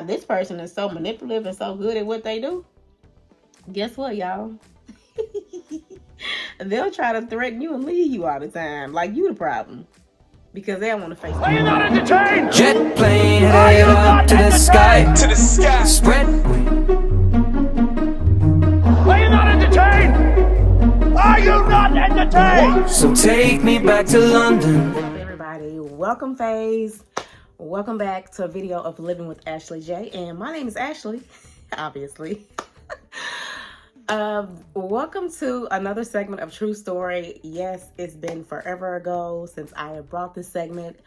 this person is so manipulative and so good at what they do. Guess what, y'all? They'll try to threaten you and leave you all the time. Like you the problem. Because they don't want to face Are you not entertained? Jet plane headed up to the sky. To the sky. Spread. Are you not entertained? Are you not entertained? So take me back to London. What's up, everybody? Welcome, faves. Welcome back to a video of Living with Ashley J. And my name is Ashley, obviously. Welcome to another segment of True Story. Yes, it's been forever ago since I have brought this segment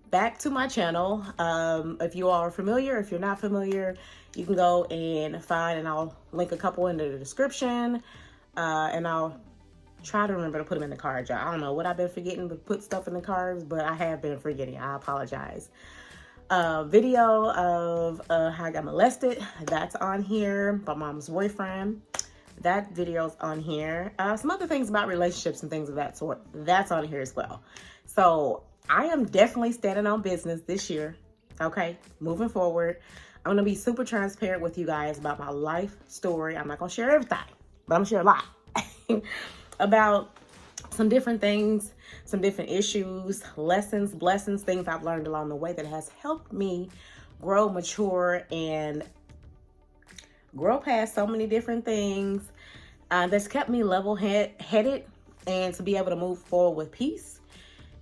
back to my channel. If you are familiar, if you're not familiar, you can go and find, and I'll link a couple in the description, and I'll try to remember to put them in the cards, y'all. I don't know what I've been forgetting to put stuff in the cards, but I have been forgetting. I apologize. Video of how I got molested, that's on here. My mom's boyfriend, that video's on here. Some other things about relationships and things of that sort, that's on here as well. So I am definitely standing on business this year. Okay, moving forward, I'm gonna be super transparent with you guys about my life story. I'm not gonna share everything, but I'm gonna share a lot about some different things, some different issues, lessons, blessings, things I've learned along the way that has helped me grow, mature, and grow past so many different things, that's kept me level-headed and to be able to move forward with peace.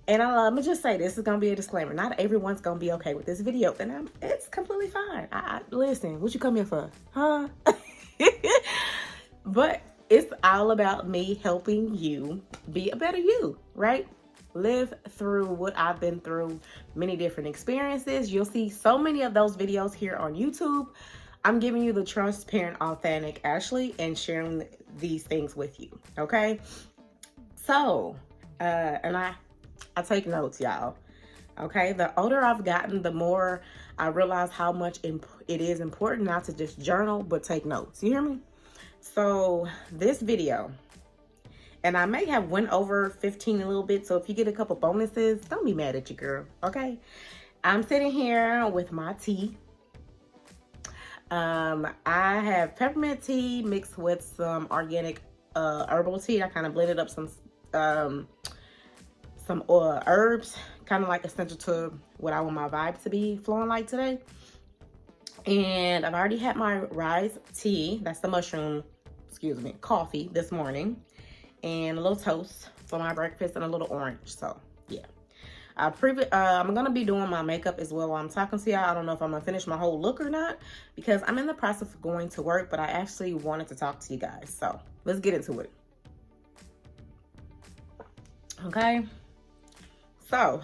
And let me just say, this is going to be a disclaimer. Not everyone's going to be okay with this video, and it's completely fine. Listen, what you come here for? Huh? But it's all about me helping you be a better you, right? Live through what I've been through, many different experiences. You'll see so many of those videos here on YouTube. I'm giving you the transparent, authentic Ashley and sharing these things with you, okay? So, and I take notes, y'all, okay? The older I've gotten, the more I realize how much it is important not to just journal, but take notes. You hear me? So, this video, and I may have went over 15 a little bit, so if you get a couple bonuses, don't be mad at your girl, okay? I'm sitting here with my tea. I have peppermint tea mixed with some organic herbal tea. I kind of blended up some herbs, kind of like essential to what I want my vibe to be flowing like today. And I've already had my rice tea, that's the mushroom, coffee this morning, and a little toast for my breakfast and a little orange. So yeah. I'm gonna be doing my makeup as well while I'm talking to y'all. I don't know if I'm gonna finish my whole look or not, because I'm in the process of going to work, but I actually wanted to talk to you guys. So let's get into it. Okay. So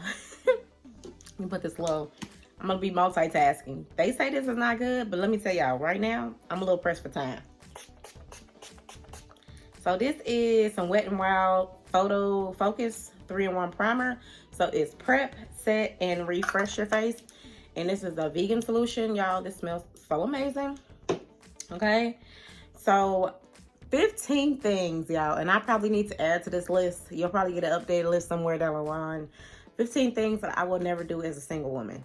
let me put this low. I'm gonna be multitasking. They say this is not good, but let me tell y'all right now, I'm a little pressed for time. So this is some Wet n Wild Photo Focus 3-in-1 primer. So it's prep, set, and refresh your face. And this is a vegan solution, y'all. This smells so amazing. Okay. So 15 things, y'all. And I probably need to add to this list. You'll probably get an updated list somewhere down the line. 15 things that I will never do as a single woman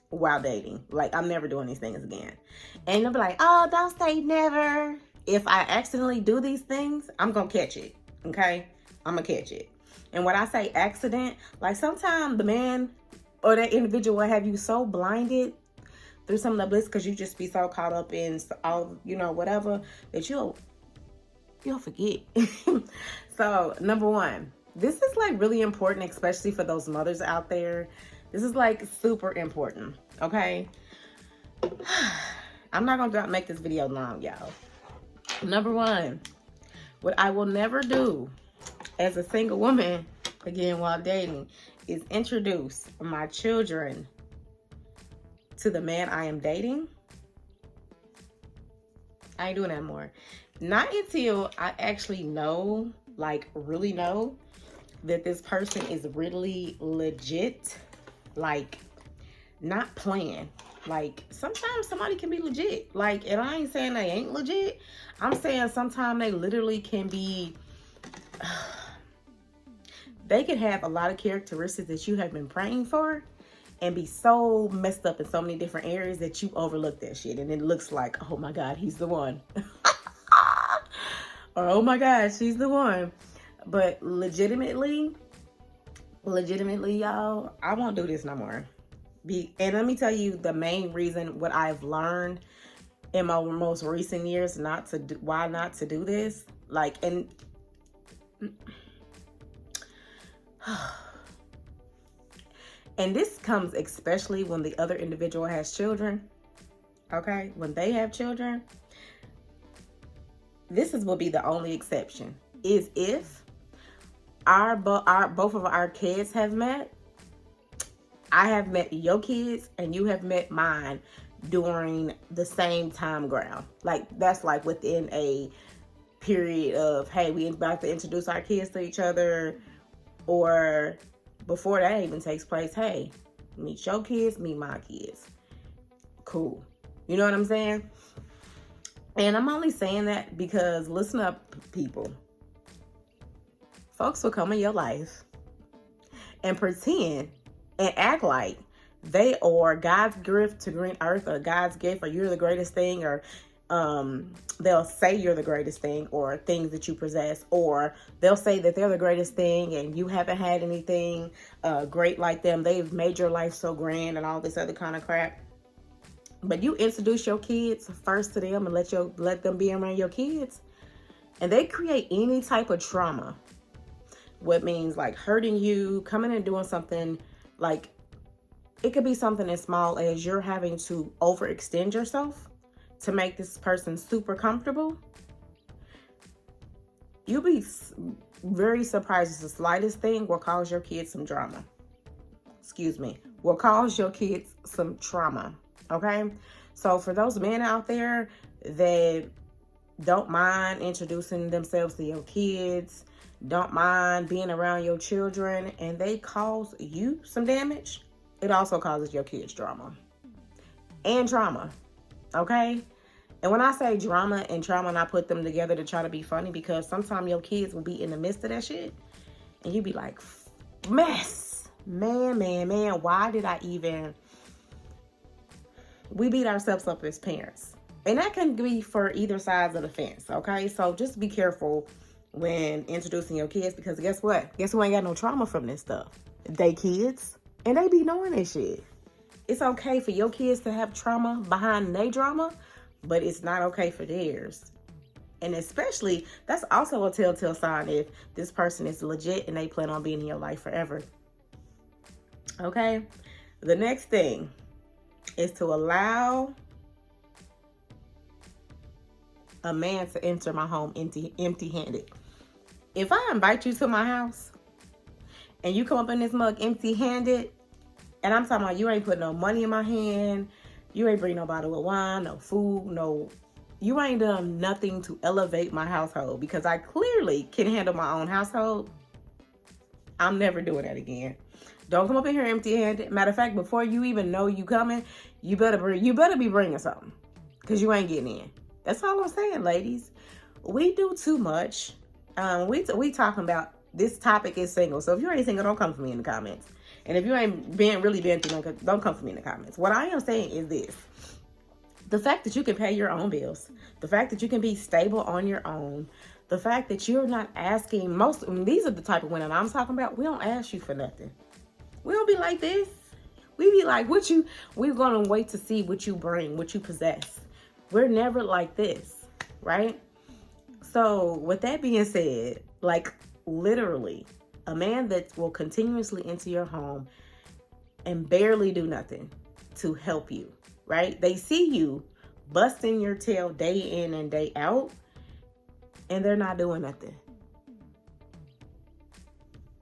while dating. Like, I'm never doing these things again. And they'll be like, oh, don't say never. If I accidentally do these things, I'm going to catch it. Okay. I'm going to catch it. And when I say accident, like sometimes the man or that individual will have you so blinded through some of the bliss because you just be so caught up in all, whatever, that you'll forget. So, number one, this is like really important, especially for those mothers out there. This is like super important, okay? I'm not going to make this video long, y'all. Number one, what I will never do as a single woman, again, while dating, is introduce my children to the man I am dating. I ain't doing that more. Not until I actually know, like really know, that this person is really legit, like not playing. Like sometimes somebody can be legit, like, and I ain't saying they ain't legit. I'm saying sometimes they literally can be, they can have a lot of characteristics that you have been praying for, and be so messed up in so many different areas that you overlook that shit. And it looks like, oh my God, he's the one. Or, oh my God, she's the one. But legitimately, y'all, I won't do this no more. And let me tell you the main reason, what I've learned in my most recent years, why not to do this. Like, and and this comes especially when the other individual has children. Okay, when they have children, this will be the only exception, is if both of our kids have met. I have met your kids and you have met mine during the same time ground. Like, that's like within a period of, hey, we about to introduce our kids to each other, or before that even takes place, hey, meet your kids, meet my kids. Cool. You know what I'm saying? And I'm only saying that because, listen up, people. Folks will come in your life and pretend and act like they are God's gift to green earth, or God's gift, or you're the greatest thing, or they'll say you're the greatest thing, or things that you possess, or they'll say that they're the greatest thing and you haven't had anything great like them. They've made your life so grand and all this other kind of crap. But you introduce your kids first to them and let them be around your kids, and they create any type of trauma. What means like hurting you, coming and doing something. Like, it could be something as small as you're having to overextend yourself to make this person super comfortable. You'll be very surprised. The slightest thing will cause your kids some drama. Will cause your kids some trauma. Okay? So for those men out there that don't mind introducing themselves to your kids, don't mind being around your children, and they cause you some damage, it also causes your kids drama and trauma. Okay? And when I say drama and trauma, and I put them together to try to be funny, because sometimes your kids will be in the midst of that shit and you be like, mess, man, why did I even... We beat ourselves up as parents, and that can be for either sides of the fence. Okay? So just be careful when introducing your kids, because guess what? Guess who ain't got no trauma from this stuff? They kids. And they be knowing this shit. It's okay for your kids to have trauma behind their drama, but it's not okay for theirs. And especially, that's also a telltale sign if this person is legit and they plan on being in your life forever. Okay? The next thing is to allow a man to enter my home empty-handed. If I invite you to my house and you come up in this mug empty-handed, and I'm talking about you ain't put no money in my hand, you ain't bring no bottle of wine, no food, you ain't done nothing to elevate my household, because I clearly can handle my own household, I'm never doing that again. Don't come up in here empty-handed. Matter of fact, before you even know you coming, you better be bringing something, because you ain't getting in. That's all I'm saying, ladies. We do too much. We talking about, this topic is single. So if you ain't single, don't come for me in the comments. And if you ain't really been through, don't come for me in the comments. What I am saying is this: the fact that you can pay your own bills, the fact that you can be stable on your own, the fact that you're not asking these are the type of women I'm talking about. We don't ask you for nothing. We don't be like this. We be like, we're gonna wait to see what you bring, what you possess. We're never like this, right? So with that being said, like, literally, a man that will continuously enter your home and barely do nothing to help you, right? They see you busting your tail day in and day out, and they're not doing nothing.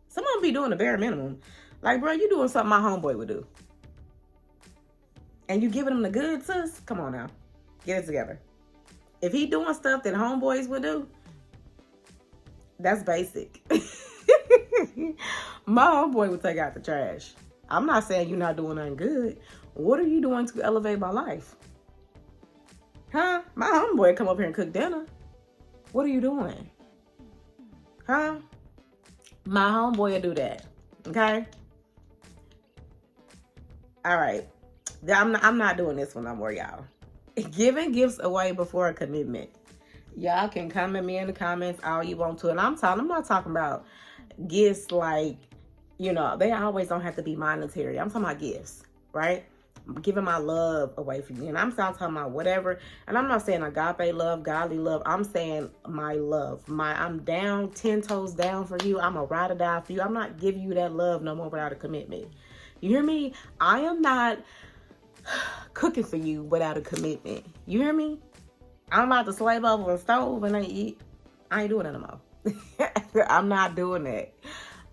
Some of them be doing the bare minimum. Like, bro, you doing something my homeboy would do. And you giving him the goods, sis? Come on now. Get it together. If he doing stuff that homeboys would do, that's basic. My homeboy would take out the trash. I'm not saying you're not doing nothing good. What are you doing to elevate my life? Huh? My homeboy come up here and cook dinner. What are you doing? Huh? My homeboy will do that. Okay? All right. I'm not doing this one no more, y'all. Giving gifts away before a commitment. Y'all can come at me in the comments all you want to. And I'm not talking about gifts like, they always don't have to be monetary. I'm talking about gifts, right? I'm giving my love away from you. And I'm not talking about whatever. And I'm not saying agape love, godly love. I'm saying my love. I'm down, 10 toes down for you. I'm a ride or die for you. I'm not giving you that love no more without a commitment. You hear me? I am not cooking for you without a commitment. You hear me? I'm about to slave over a stove and I ain't doing it no more. I'm not doing that.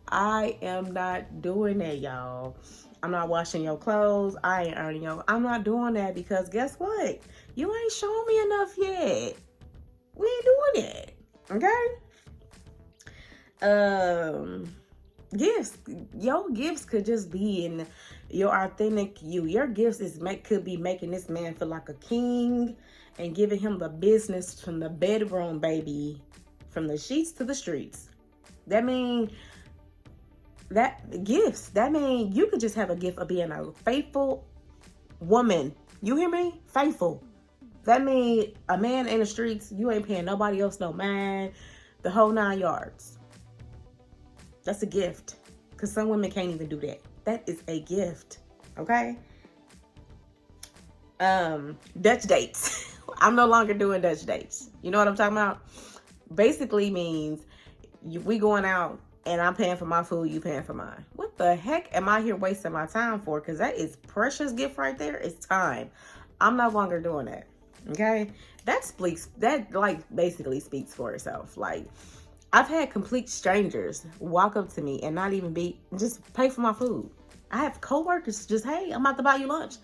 I am not doing that, y'all. I'm not washing your clothes. I ain't earning I'm not doing that because guess what? You ain't shown me enough yet. We ain't doing it. Okay? Gifts. Your gifts could just be in your authentic you. Your gifts could be making this man feel like a king and giving him the business from the bedroom, baby. From the sheets to the streets. That mean gifts. That mean you could just have a gift of being a faithful woman. You hear me? Faithful. That mean a man in the streets, you ain't paying nobody else no mind. The whole 9 yards. That's a gift. Because some women can't even do that. That is a gift. Okay? Dutch dates. I'm no longer doing Dutch dates. You know what I'm talking about? Basically means we going out and I'm paying for my food, you paying for mine. What the heck am I here wasting my time for? Because that is precious gift right there. It's time. I'm no longer doing that. Okay? That basically speaks for itself. Like, I've had complete strangers walk up to me and not even just pay for my food. I have coworkers just, hey, I'm about to buy you lunch.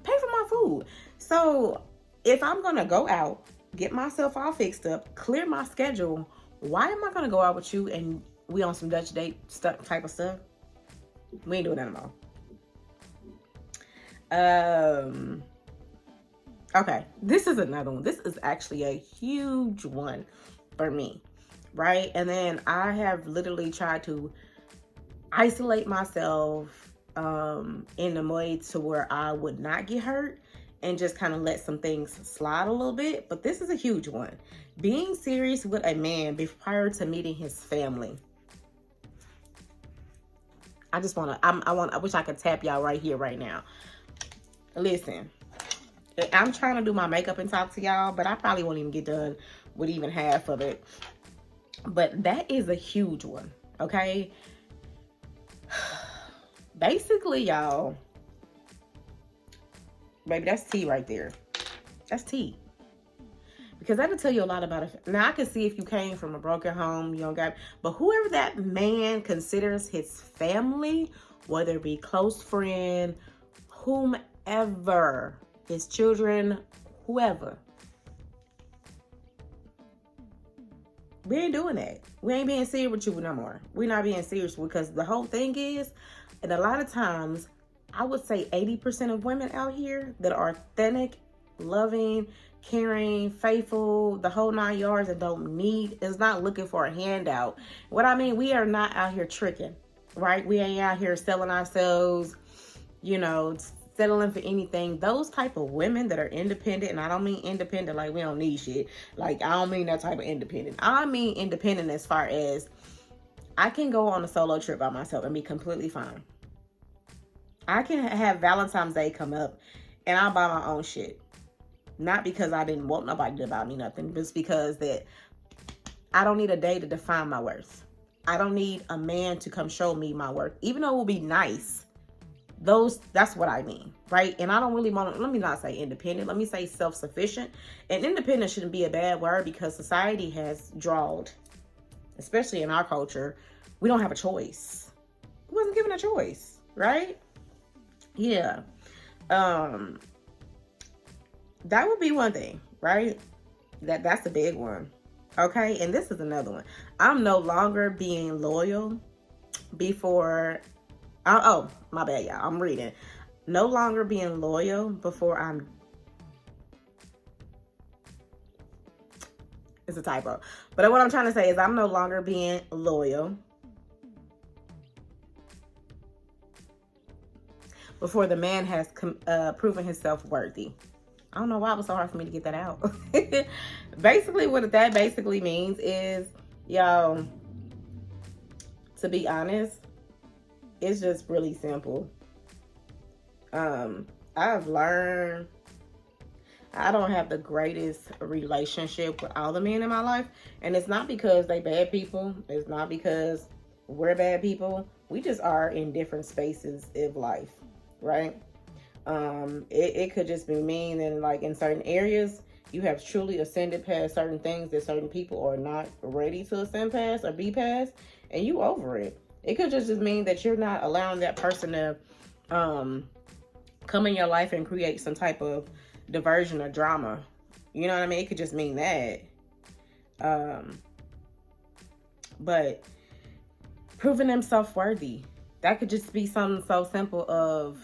Pay for my food. So if I'm going to go out, get myself all fixed up, clear my schedule, why am I going to go out with you and we on some Dutch date stuff type of stuff? We ain't doing that no more. Okay, this is another one. This is actually a huge one for me, right? And then I have literally tried to isolate myself in a way to where I would not get hurt and just kind of let some things slide a little bit. But this is a huge one. Being serious with a man prior to meeting his family. I wish I could tap y'all right here, right now. Listen, I'm trying to do my makeup and talk to y'all, but I probably won't even get done with even half of it. But that is a huge one, okay? Basically, y'all, baby, that's tea right there. That's tea. Because that'll tell you a lot about it. Now, I can see if you came from a broken home, you don't got, but whoever that man considers his family, whether it be close friend, whomever, his children, whoever, we ain't doing that. We ain't being serious with you no more. We're not being serious because the whole thing is, and a lot of times, I would say 80% of women out here that are authentic, loving, caring, faithful, the whole 9 yards, and is not looking for a handout. What I mean, we are not out here tricking, right? We ain't out here selling ourselves, settling for anything. Those type of women that are independent, and I don't mean independent like we don't need shit. Like, I don't mean that type of independent. I mean independent as far as I can go on a solo trip by myself and be completely fine. I can have Valentine's Day come up and I'll buy my own shit. Not because I didn't want nobody to buy me nothing, but it's because that I don't need a day to define my worth. I don't need a man to come show me my worth. Even though it will be nice, that's what I mean, right? And I don't really let me not say independent, let me say self-sufficient. And independent shouldn't be a bad word because society has drawled, especially in our culture, we don't have a choice. We wasn't given a choice, right? Yeah. That would be one thing, right? That's a big one. Okay, and this is another one. I'm no longer being loyal before oh, my bad, y'all. I'm reading. No longer being loyal before it's a typo. But what I'm trying to say is I'm no longer being loyal before the man has proven himself worthy. I don't know why it was so hard for me to get that out. Basically, what that basically means is, yo, to be honest, it's just really simple. I've learned I don't have the greatest relationship with all the men in my life. And it's not because they bad people. It's not because we're bad people. We just are in different spaces of life, right? It could just be mean and like in certain areas, you have truly ascended past certain things that certain people are not ready to ascend past or be past, and you over it. It could just mean that you're not allowing that person to come in your life and create some type of diversion or drama. You know what I mean? It could just mean that. But proving themselves worthy, that could just be something so simple of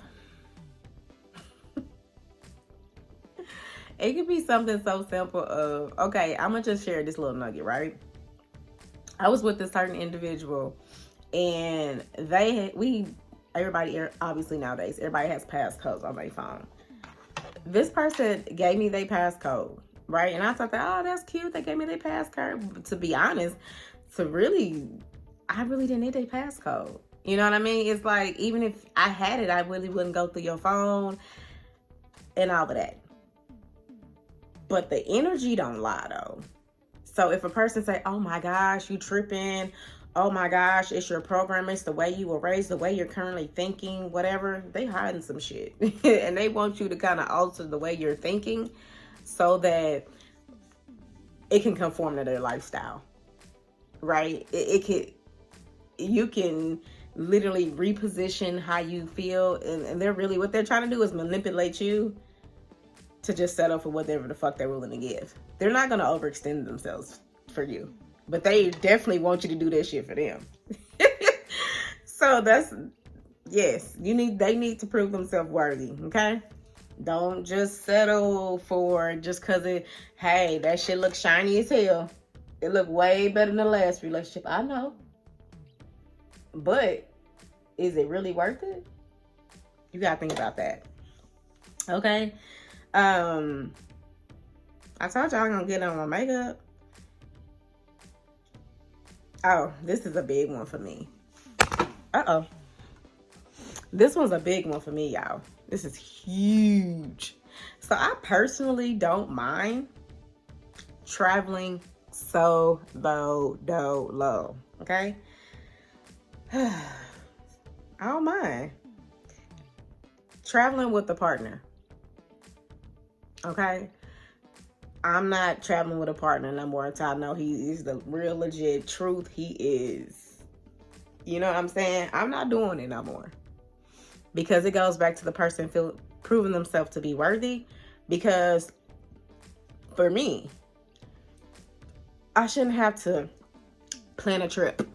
it could be something so simple of, okay, I'm gonna just share this little nugget, right? I was with this certain individual, and everybody, obviously nowadays, everybody has passcodes on their phone. This person gave me their passcode, right? And I thought that, oh, that's cute. They gave me their passcode. But to be honest, I really didn't need their passcode. You know what I mean? It's like, even if I had it, I really wouldn't go through your phone and all of that. But the energy don't lie, though. So if a person say, oh my gosh, you tripping, oh my gosh, it's your program, it's the way you were raised, the way you're currently thinking, whatever, they hiding some shit. And they want you to kind of alter the way you're thinking so that it can conform to their lifestyle, right? You can literally reposition how you feel, and they're really, what they're trying to do is manipulate you to just settle for whatever the fuck they're willing to give. They're not going to overextend themselves for you, but they definitely want you to do that shit for them. So they need to prove themselves worthy, okay? Don't just settle for just because hey, that shit looks shiny as hell. It looked way better than the last relationship. I know. But is it really worth it? You got to think about that. Okay? I told y'all I'm gonna get on my makeup. Oh, this is a big one for me. This one's a big one for me, y'all. This is huge. So I personally don't mind traveling low. Okay? I don't mind traveling with a partner. Okay? I'm not traveling with a partner no more until I know he is the real legit truth he is. You know what I'm saying? I'm not doing it no more. Because it goes back to the person proving themselves to be worthy. Because for me, I shouldn't have to plan a trip.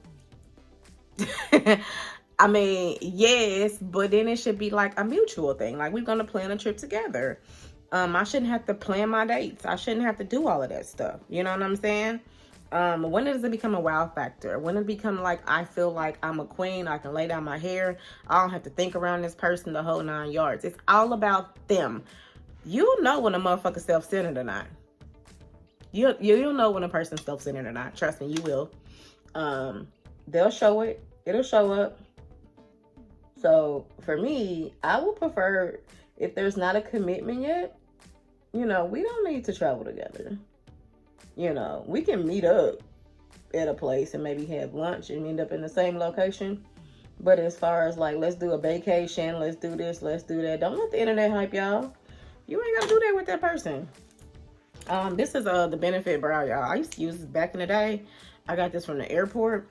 I mean, yes, but then it should be like a mutual thing. Like, we're going to plan a trip together. I shouldn't have to plan my dates. I shouldn't have to do all of that stuff. You know what I'm saying? When does it become a wow factor? When does it become like, I feel like I'm a queen, I can lay down my hair, I don't have to think around this person the whole 9 yards. It's all about them. You'll know when a motherfucker's self-centered or not. You'll know when a person's self-centered or not. Trust me, you will. They'll show it. It'll show up. So for me, I would prefer, if there's not a commitment yet, we don't need to travel together. We can meet up at a place and maybe have lunch and end up in the same location. But as far as like, let's do a vacation, let's do this, let's do that. Don't let the internet hype y'all. You ain't gotta do that with that person. This is the Benefit Brow, y'all. I used to use this back in the day. I got this from the airport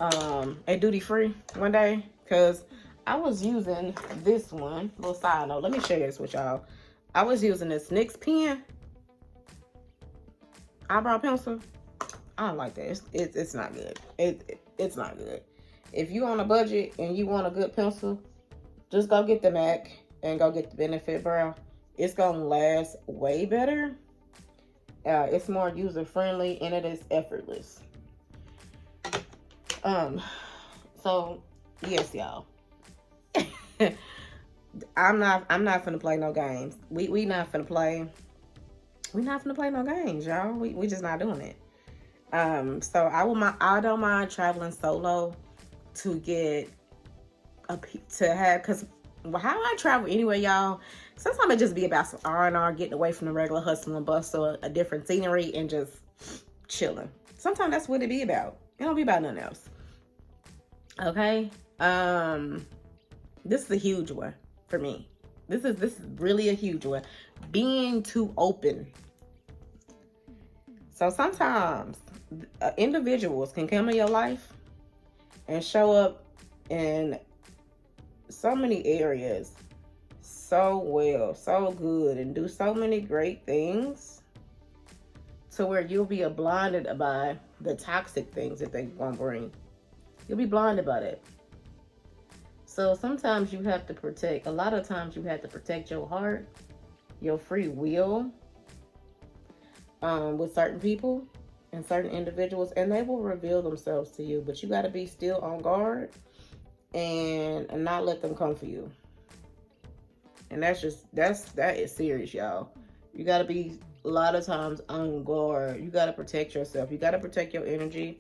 at duty free one day because I was using this one. Little side note, let me share this with y'all. I was using this NYX pen, eyebrow pencil. I don't like that. It's not good. It's not good. If you on a budget and you want a good pencil, just go get the MAC and go get the Benefit Brow. It's gonna last way better. It's more user friendly and it is effortless. So yes, y'all. I'm not finna play no games. We not finna play. We not finna play no games, y'all. We just not doing it. So I don't mind traveling solo to get to have, because how I travel anyway, y'all, sometimes it just be about some R&R, getting away from the regular hustle and bustle, a different scenery, and just chilling. Sometimes that's what it be about. It don't be about nothing else. Okay. This is a huge one for me. This is really a huge one. Being too open. So sometimes individuals can come in your life and show up in so many areas so well, so good, and do so many great things to where you'll be blinded by the toxic things that they won't bring. You'll be blinded by that. So sometimes you have to protect, a lot of times you have to protect your heart, your free will, with certain people and certain individuals, and they will reveal themselves to you, but you got to be still on guard and not let them come for you. And that is serious, y'all. You got to be a lot of times on guard. You got to protect yourself. You got to protect your energy.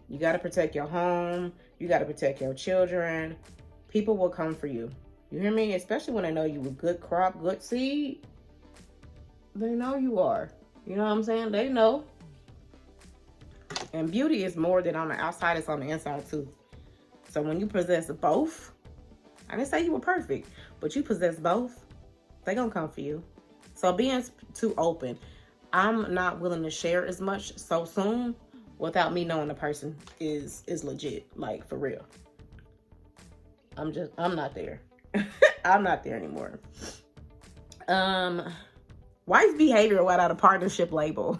You got to protect your home. You got to protect your children. People will come for you. You hear me? Especially when they know you a good crop, good seed. They know you are. You know what I'm saying? They know. And beauty is more than on the outside, it's on the inside too. So when you possess both, I didn't say you were perfect, but you possess both, they gonna come for you. So being too open, I'm not willing to share as much so soon without me knowing the person is legit, like for real. I'm not there. I'm not there anymore. Wife behavior without a partnership label.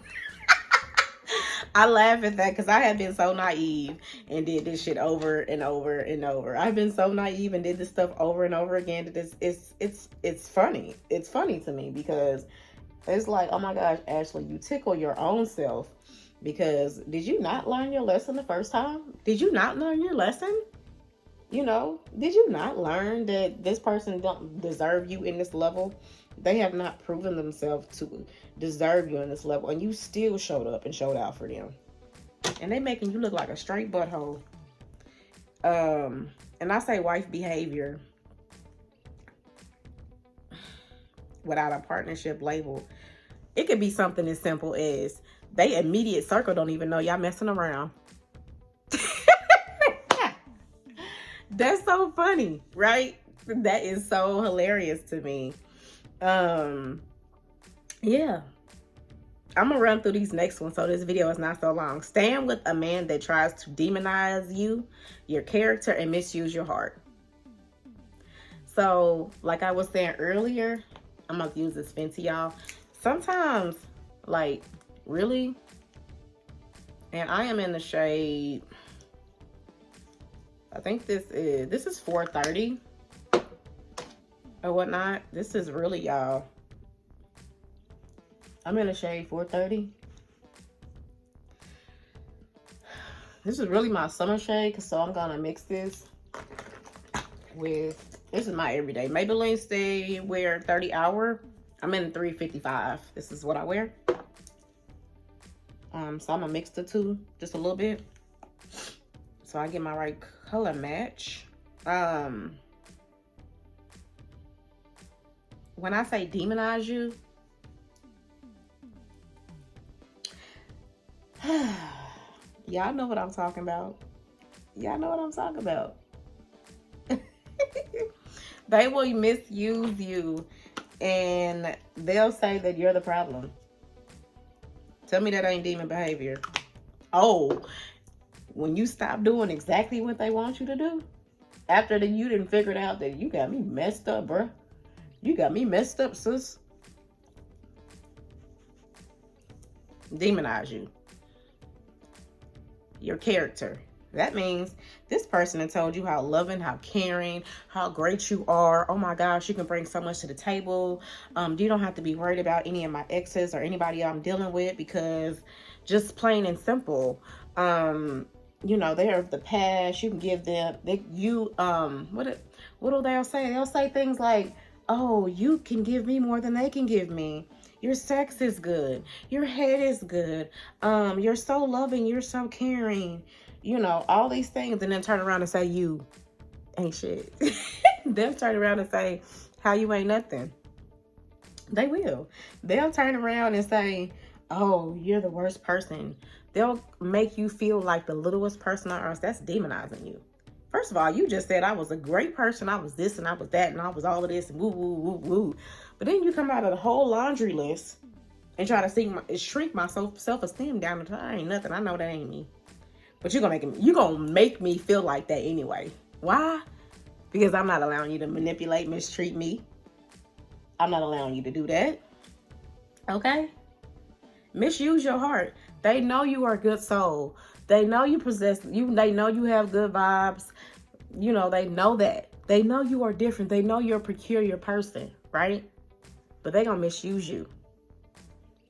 I laugh at that because I have been so naive and did this shit over and over and over. I've been so naive and did this stuff over and over again that it's funny. It's funny to me because it's like, oh my gosh, Ashley, you tickle your own self, because did you not learn your lesson the first time? Did you not learn your lesson? You know, did you not learn that this person don't deserve you in this level? They have not proven themselves to deserve you in this level, and you still showed up and showed out for them. And they making you look like a straight butthole. And I say wife behavior without a partnership label. It could be something as simple as they immediate circle don't even know y'all messing around. That's so funny, right? That is so hilarious to me. Yeah. I'm gonna run through these next ones so this video is not so long. Stand with a man that tries to demonize you, your character, and misuse your heart. So, like I was saying earlier, I'm gonna use this Fenty, y'all. Sometimes, like, really, and I am in the shade, I think this is 430 or whatnot. This is really, y'all, I'm in the shade 430. This is really my summer shade, so I'm gonna mix this with, this is my everyday Maybelline Stay Wear 30 Hour. I'm in 355. This is what I wear. So I'm gonna mix the two just a little bit so I get my right color match. When I say demonize you, y'all know what I'm talking about. Y'all know what I'm talking about. They will misuse you and they'll say that you're the problem. Tell me that ain't demon behavior. Oh, when you stop doing exactly what they want you to do, after that you didn't figure it out that you got me messed up, bruh. You got me messed up, sis. Demonize you. Your character. That means this person has told you how loving, how caring, how great you are. Oh my gosh, you can bring so much to the table. You don't have to be worried about any of my exes or anybody I'm dealing with, because just plain and simple, you know, they're of the past. You can give them, what do they say? They'll say things like, oh, you can give me more than they can give me. Your sex is good. Your head is good. You're so loving. You're so caring. You know, all these things. And then turn around and say, you ain't shit. They'll turn around and say, how you ain't nothing. They will. They'll turn around and say, oh, you're the worst person. They'll make you feel like the littlest person on earth. That's demonizing you. First of all, you just said I was a great person. I was this and I was that and I was all of this and woo, woo, woo, woo. But then you come out of the whole laundry list and try to shrink my self-esteem down to I ain't nothing. I know that ain't me. But you're gonna make me feel like that anyway. Why? Because I'm not allowing you to manipulate, mistreat me. I'm not allowing you to do that. Okay? Misuse your heart. They know you are a good soul. They know you possess you. They know you have good vibes. You know, they know that. They know you are different. They know you're a peculiar person, right? But they gonna misuse you,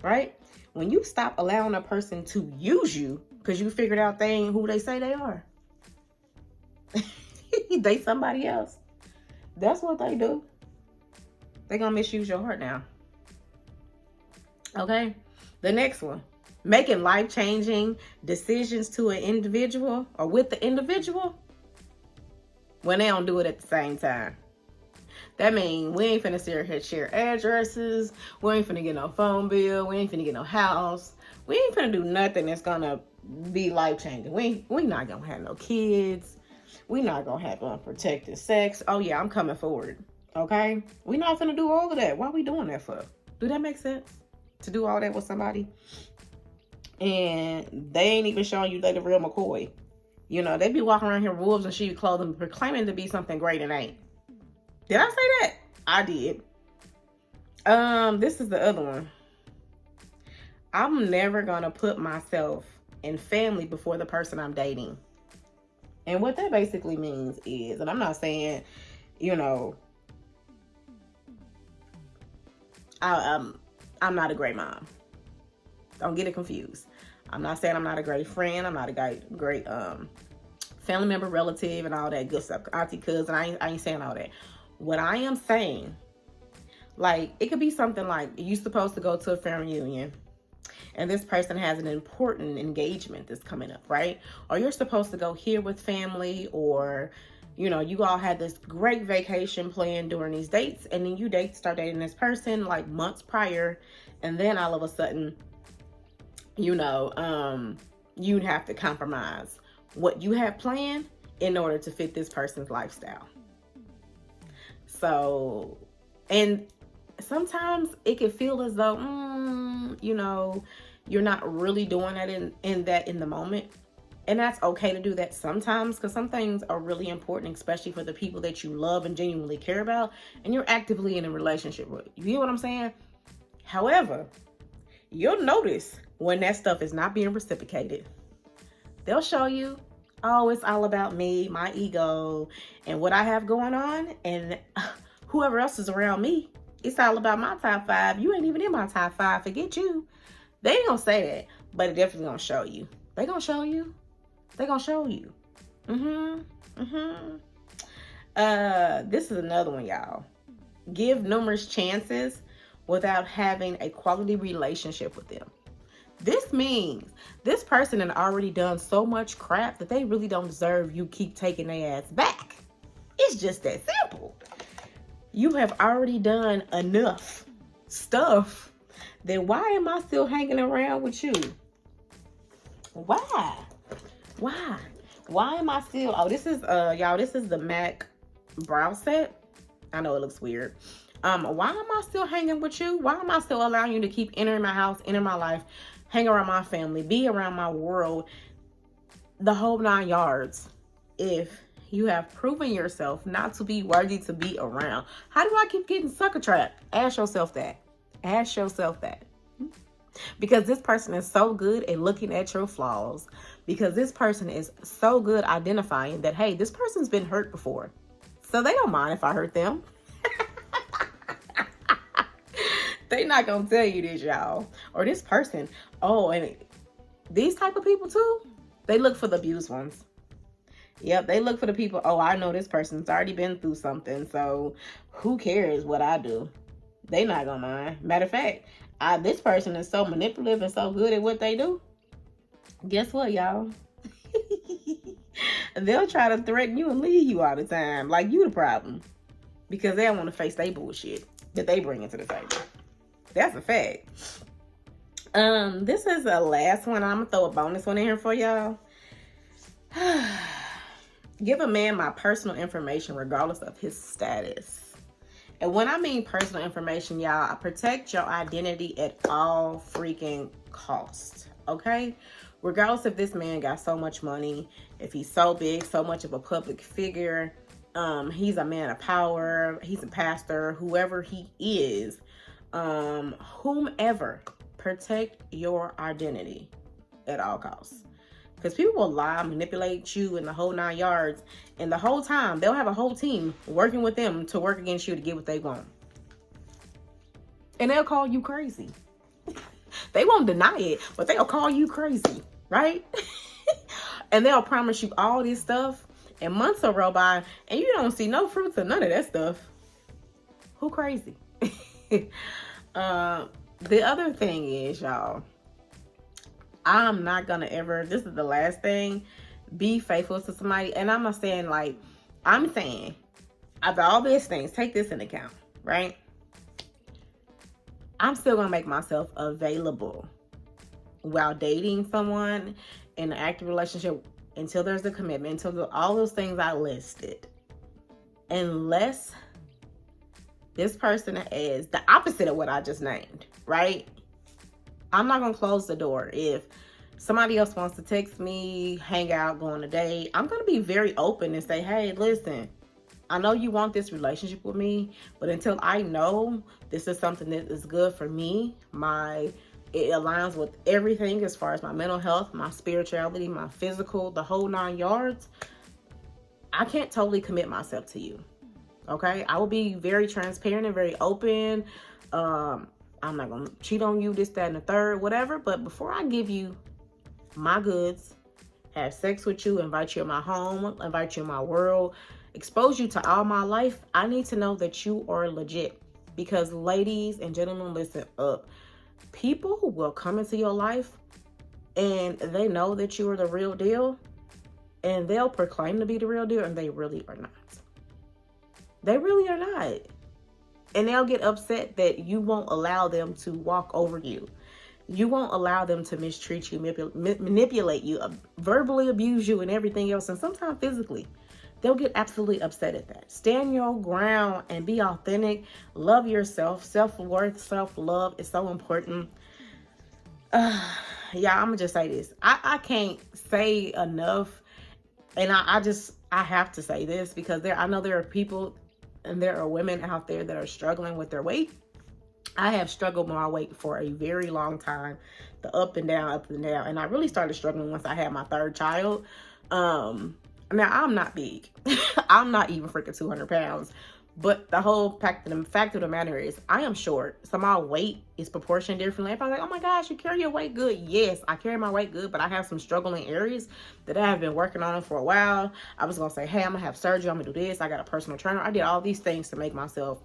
right? When you stop allowing a person to use you because you figured out they ain't who they say they are. They somebody else. That's what they do. They gonna misuse your heart now. Okay? The next one. Making life-changing decisions to an individual or with the individual when they don't do it at the same time. That means we ain't finna sit here share addresses. We ain't finna get no phone bill. We ain't finna get no house. We ain't finna do nothing that's gonna be life-changing. We not gonna have no kids. We not gonna have unprotected sex. Oh yeah, I'm coming forward. Okay? We not finna do all of that. Why we doing that for? Do that make sense? To do all that with somebody? And they ain't even showing you they the real McCoy. You know, they be walking around here wolves and sheep clothing, proclaiming to be something great and ain't. Did I say that? I did. This is the other one. I'm never gonna put myself and family before the person I'm dating. And what that basically means is, and I'm not saying, you know, I'm not a great mom. Don't get it confused. I'm not saying I'm not a great friend. I'm not a great family member, relative, and all that good stuff. Auntie, cousin. I ain't saying all that. What I am saying, like, it could be something like you're supposed to go to a family reunion and this person has an important engagement that's coming up, right? Or you're supposed to go here with family, or, you know, you all had this great vacation planned during these dates, and then you start dating this person like months prior, and then all of a sudden, you know, you'd have to compromise what you have planned in order to fit this person's lifestyle. So, and sometimes it can feel as though, you know, you're not really doing that in the moment. And that's okay to do that sometimes, because some things are really important, especially for the people that you love and genuinely care about, and you're actively in a relationship with. You hear what I'm saying? However, you'll notice when that stuff is not being reciprocated. They'll show you, oh, it's all about me, my ego, and what I have going on, and whoever else is around me. It's all about my top 5. You ain't even in my top 5. Forget you. They ain't gonna say that, but it definitely gonna show you. They gonna show you. They gonna show you. This is another one, y'all. Give numerous chances without having a quality relationship with them. This means this person had already done so much crap that they really don't deserve you keep taking their ass back. It's just that simple. You have already done enough stuff. Then why am I still hanging around with you? Why? Why am I still? Oh, this is y'all, this is the MAC brow set. I know it looks weird. Why am I still hanging with you? Why am I still allowing you to keep entering my house, enter my life, hang around my family, be around my world, the whole 9 yards, if you have proven yourself not to be worthy to be around? How do I keep getting sucker trapped? Ask yourself that. Ask yourself that. Because this person is so good at looking at your flaws. Because this person is so good identifying that, hey, this person's been hurt before. So they don't mind if I hurt them. They not gonna tell you this, y'all. Or this person. Oh, and these type of people too, They look for the abused ones. Yep, they look for the people, oh, I know this person's already been through something, so who cares what I do? They not gonna mind. Matter of fact, this person is so manipulative and so good at what they do. Guess what, y'all? They'll try to threaten you and leave you all the time. Like you the problem. Because they don't want to face their bullshit that they bring into the table. That's a fact. This is the last one. I'm gonna throw a bonus one in here for y'all. Give a man my personal information regardless of his status. And when I mean personal information, y'all, I protect your identity at all freaking costs. Okay? Regardless if this man got so much money, if he's so big, so much of a public figure, he's a man of power, he's a pastor, whoever he is, whomever, protect your identity at all costs. Because people will lie, manipulate you in the whole 9 yards, and the whole time they'll have a whole team working with them to work against you to get what they want. And they'll call you crazy. They won't deny it, but they'll call you crazy, right? And they'll promise you all this stuff, and months will roll by, and you don't see no fruits of none of that stuff. Who crazy? The other thing is, y'all, I'm not gonna ever, this is the last thing, be faithful to somebody. And I'm not saying like, I'm saying, after all these things, take this into account, right? I'm still gonna make myself available while dating someone in an active relationship until there's a commitment, until all those things I listed. Unless this person is the opposite of what I just named, right? I'm not gonna close the door. If somebody else wants to text me, hang out, go on a date, I'm gonna be very open and say, hey, listen, I know you want this relationship with me, but until I know this is something that is good for me, it aligns with everything as far as my mental health, my spirituality, my physical, the whole 9 yards, I can't totally commit myself to you. Okay? I will be very transparent and very open. I'm not going to cheat on you, this, that, and the third, whatever. But before I give you my goods, have sex with you, invite you in my home, invite you in my world, expose you to all my life, I need to know that you are legit. Because ladies and gentlemen, listen up. People who will come into your life and they know that you are the real deal, and they'll proclaim to be the real deal, and they really are not. They really are not. And they'll get upset that you won't allow them to walk over you. You won't allow them to mistreat you, manipulate you, verbally abuse you, and everything else, and sometimes physically. They'll get absolutely upset at that. Stand your ground and be authentic. Love yourself. Self-worth, self-love is so important. Yeah, I'm going to just say this. I can't say enough. And I have to say this because I know there are people and there are women out there that are struggling with their weight. I have struggled with my weight for a very long time. The up and down. And I really started struggling once I had my third child. Now, I'm not big. I'm not even freaking 200 pounds. But the whole fact of the matter is, I am short. So my weight is proportioned differently. Everybody's like, oh my gosh, you carry your weight good. Yes, I carry my weight good, but I have some struggling areas that I have been working on for a while. I was going to say, hey, I'm going to have surgery. I'm going to do this. I got a personal trainer. I did all these things to make myself,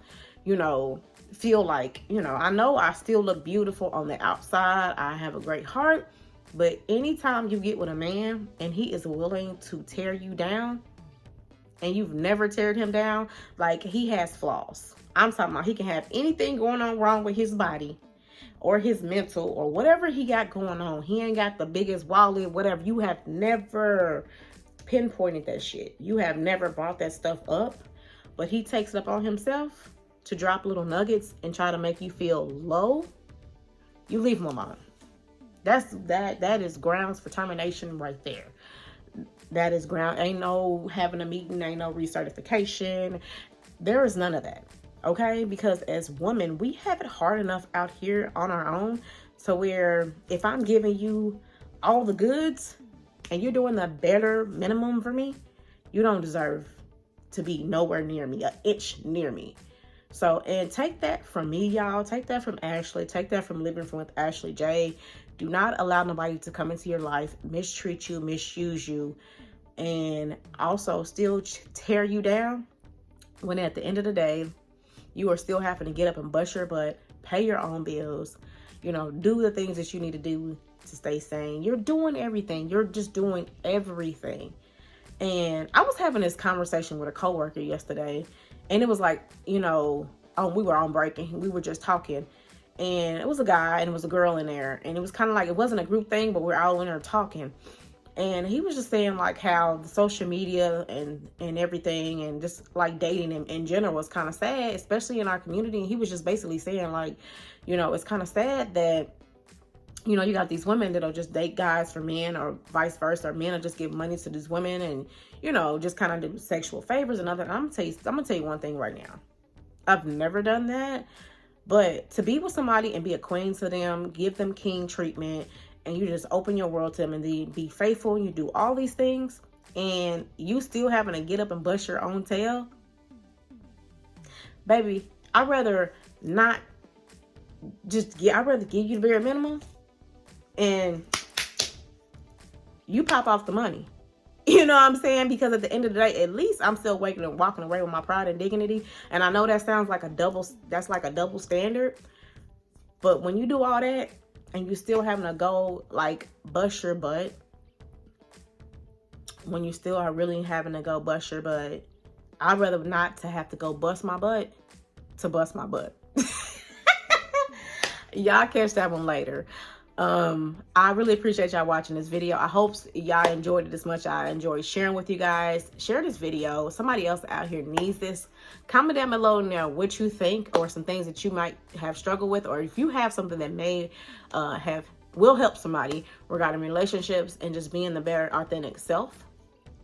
feel like, I know I still look beautiful on the outside. I have a great heart. But anytime you get with a man and he is willing to tear you down, and you've never teared him down, like, he has flaws. I'm talking about he can have anything going on wrong with his body or his mental or whatever he got going on. He ain't got the biggest wallet, whatever. You have never pinpointed that shit. You have never brought that stuff up, but he takes it up on himself to drop little nuggets and try to make you feel low. You leave him alone. That is grounds for termination right there. That is ground. Ain't no having a meeting, ain't no recertification. There is none of that. Okay? Because as women, we have it hard enough out here on our own. So where if I'm giving you all the goods and you're doing the better minimum for me, you don't deserve to be nowhere near me, an inch near me. So, and take that from me, y'all. Take that from Ashley. Take that from Living with Ashley J. Do not allow nobody to come into your life, mistreat you, misuse you, and also still tear you down, when at the end of the day, you are still having to get up and bust your butt, pay your own bills, you know, do the things that you need to do to stay sane. You're doing everything. You're just doing everything. And I was having this conversation with a coworker yesterday, and it was like, you know, we were on break and we were just talking, and it was a guy and it was a girl in there, and it was kind of like, it wasn't a group thing, but we're all in there talking. And he was just saying like how the social media and everything, and just like dating in general was kind of sad, especially in our community. And he was just basically saying like, you know, it's kind of sad that, you know, you got these women that'll just date guys for men, or vice versa, or men will just give money to these women and, you know, just kind of do sexual favors and other. I'm gonna tell you one thing right now. I've never done that, but to be with somebody and be a queen to them, give them king treatment, and you just open your world to them, and then be faithful, and you do all these things, and you still having to get up and bust your own tail, baby, I'd rather not I'd rather give you the bare minimum, and you pop off the money. You know what I'm saying? Because at the end of the day, at least I'm still waking and walking away with my pride and dignity. And I know that sounds like that's like a double standard. But when you do all that, and you still having to go like bust your butt, when you still are really having to go bust your butt, I'd rather not to have to go bust my butt to bust my butt. Y'all catch that one later. I really appreciate y'all watching this video. I hope y'all enjoyed it as much as I enjoyed sharing with you guys. Share this video. Somebody else out here needs this. Comment down below now what you think, or some things that you might have struggled with, or if you have something that may will help somebody regarding relationships and just being the better authentic self.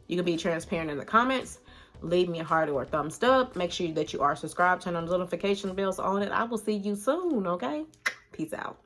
You can be transparent in the comments. Leave me a heart or a thumbs up. Make sure that you are subscribed. Turn on the notification bells on it. I will see you soon, okay? Peace out.